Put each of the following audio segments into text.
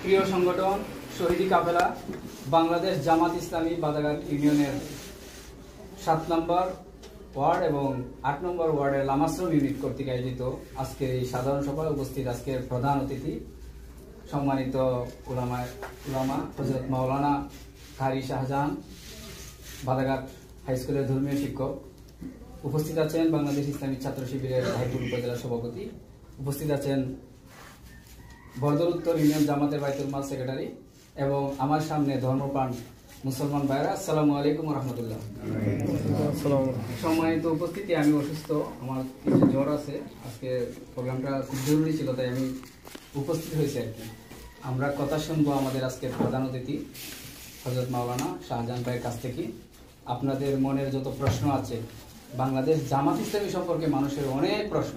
প্রিয় সংগঠন শহীদি কাফেলা বাংলাদেশ জামাত ইসলামী বাদাঘাট ইউনিয়নের ৭ নম্বর ওয়ার্ড এবং ৮ নম্বর ওয়ার্ডের লামাশ্রম ইউনিট কর্তৃক আয়োজিত আজকের এই সাধারণ সভায় উপস্থিত আজকের প্রধান অতিথি সম্মানিত উলামা হযরত মাওলানা কারি শাহজাহান বাদাঘাট হাই স্কুলের ধর্মীয় শিক্ষক, উপস্থিত আছেন বাংলাদেশ ইসলামী ছাত্র শিবিরের ভাইপুর উপজেলা সভাপতি, উপস্থিত আছেন বরদর উত্তর ইউনিয়ন জামাতের বাইতুল মাল সেক্রেটারি এবং আমার সামনে ধর্মপ্রাণ মুসলমান ভাইরা। আসসালামু আলাইকুম রহমতুল্লাহ। সম্মানিত উপস্থিতি, আমি অসুস্থ, আমার কিছু জ্বর আছে। আজকে প্রোগ্রামটা খুব জরুরি ছিল, তাই আমি উপস্থিত হয়েছি আর কি। আমরা কথা শুনবো আমাদের আজকের প্রধান অতিথি হযরত মাওলানা শাহজাহান ভাইয়ের কাছ থেকে। আপনাদের মনের যত প্রশ্ন আছে, বাংলাদেশ জামাত ইসলামী সম্পর্কে মানুষের অনেক প্রশ্ন,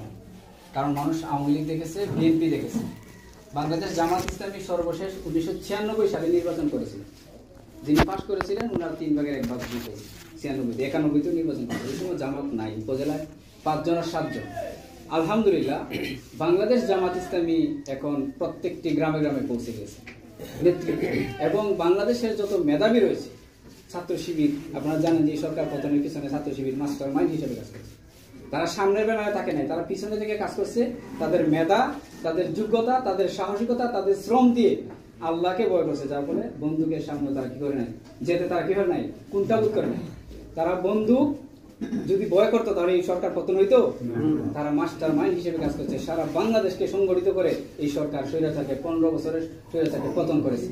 কারণ মানুষ আওয়ামী লীগ দেখেছে, বিএনপি দেখেছে। বাংলাদেশ জামাত ইসলামী সর্বশেষ 1996 সালে নির্বাচন করেছিল। যিনি পাশ করেছিলেন ওনার 3 ভাগের 1 ভাগ জিতে 96 91 নির্বাচন করেছে। ওই সময় জামাত নাই, উপজেলায় 5 জন আর 7 জন। আলহামদুলিল্লাহ বাংলাদেশ জামাত ইসলামী এখন প্রত্যেকটি গ্রামে গ্রামে পৌঁছে গেছে নেতৃত্ব, এবং বাংলাদেশের যত মেধাবী রয়েছে ছাত্র শিবির, আপনারা জানেন যে সরকার পতনের পিছনে ছাত্র শিবির মাস্টার মাইন্ড হিসেবে কাজ করছে। তারা সামনের বেলায় থাকে নাই, তারা পিছনে থেকে কাজ করছে। তাদের মেধা, তাদের যোগ্যতা, তাদের সাহসিকতা, তাদের শ্রম দিয়ে আল্লাহকে ভয় করছে, যার ফলে বন্দুকের সামনে তারা কি করে নাই, যেতে তারা কি হয় নাই, কুণ্ঠাবোধ করে নাই। তারা বন্দুক যদি ভয় করতো তাহলে এই সরকার পতন হইতো। তারা মাস্টার মাইন্ড হিসেবে কাজ করছে, সারা বাংলাদেশকে সংগঠিত করে এই সরকার স্বৈরাচারকে 15 বছরের স্বৈরাচারকে পতন করেছে।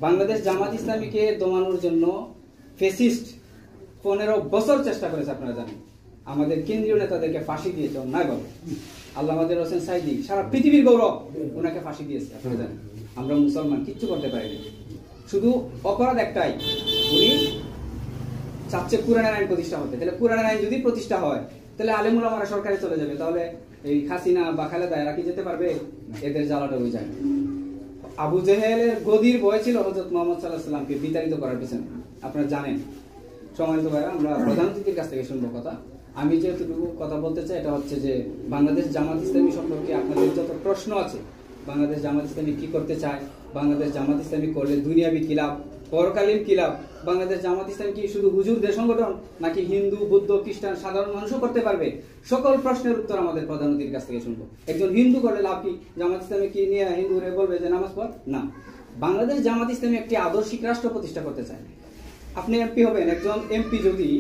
বাংলাদেশ জামাত ইসলামীকে দমানোর জন্য ফ্যাসিস্ট 15 বছর চেষ্টা করেছে। আপনারা জানেন আমাদের কেন্দ্রীয় নেতাদেরকে ফাঁসি দিয়েছে অন্যায়ভাবে। আল্লামা হোসেন সাইদি সারা পৃথিবীর গৌরব, ওনাকে ফাঁসি দিয়েছে। আপনারা জানেন আমরা মুসলমান কিচ্ছু করতে পারিনি, শুধু অপরাধ একটাই, উনি চাচ্ছে কোরআনের আইন প্রতিষ্ঠা হতে। তাহলে কোরআনের আইন যদি প্রতিষ্ঠা হয় তাহলে আলেমুল আমারা সরকারে চলে যাবে, তাহলে এই হাসিনা বা খালেদা এরা কি যেতে পারবে? এদের জ্বালাটা হয়ে যায়। আবু জেহেলের গদির ভয় ছিল হযরত মুহাম্মদ সাল্লাল্লাহু আলাইহি ওয়াসাল্লামকে বিতাড়িত করার পিছনে। আপনারা জানেন। সম্মানিত ভাইরা, আমরা প্রধান অতিথির কাছ থেকে শুনবো কথা। আমি যেটুকু কথা বলতে চাই এটা হচ্ছে যে বাংলাদেশ জামাত ইসলামী সম্পর্কে আপনাদের যত প্রশ্ন আছে, বাংলাদেশ জামাত ইসলামী কি করতে চায়, বাংলাদেশ জামাত ইসলামী করলে দুনিয়াবি কি লাভ, পরকালীন কি লাভ, বাংলাদেশ জামাত ইসলামী কি শুধু হুজুরদের সংগঠন নাকি হিন্দু, বৌদ্ধ, খ্রিস্টান সাধারণ মানুষও করতে পারবে, সকল প্রশ্নের উত্তর আমাদের প্রধান অতিথির কাছ থেকে শুনবো। একজন হিন্দু করলে লাভ কি? জামাত ইসলামী কি নিয়ে হিন্দুরে বলবে যে নামাজ পড়? না। বাংলাদেশ জামাত ইসলামী একটি আদর্শিক রাষ্ট্র প্রতিষ্ঠা করতে চায়। আপনি এমপি হবেন, একজন এমপি যদি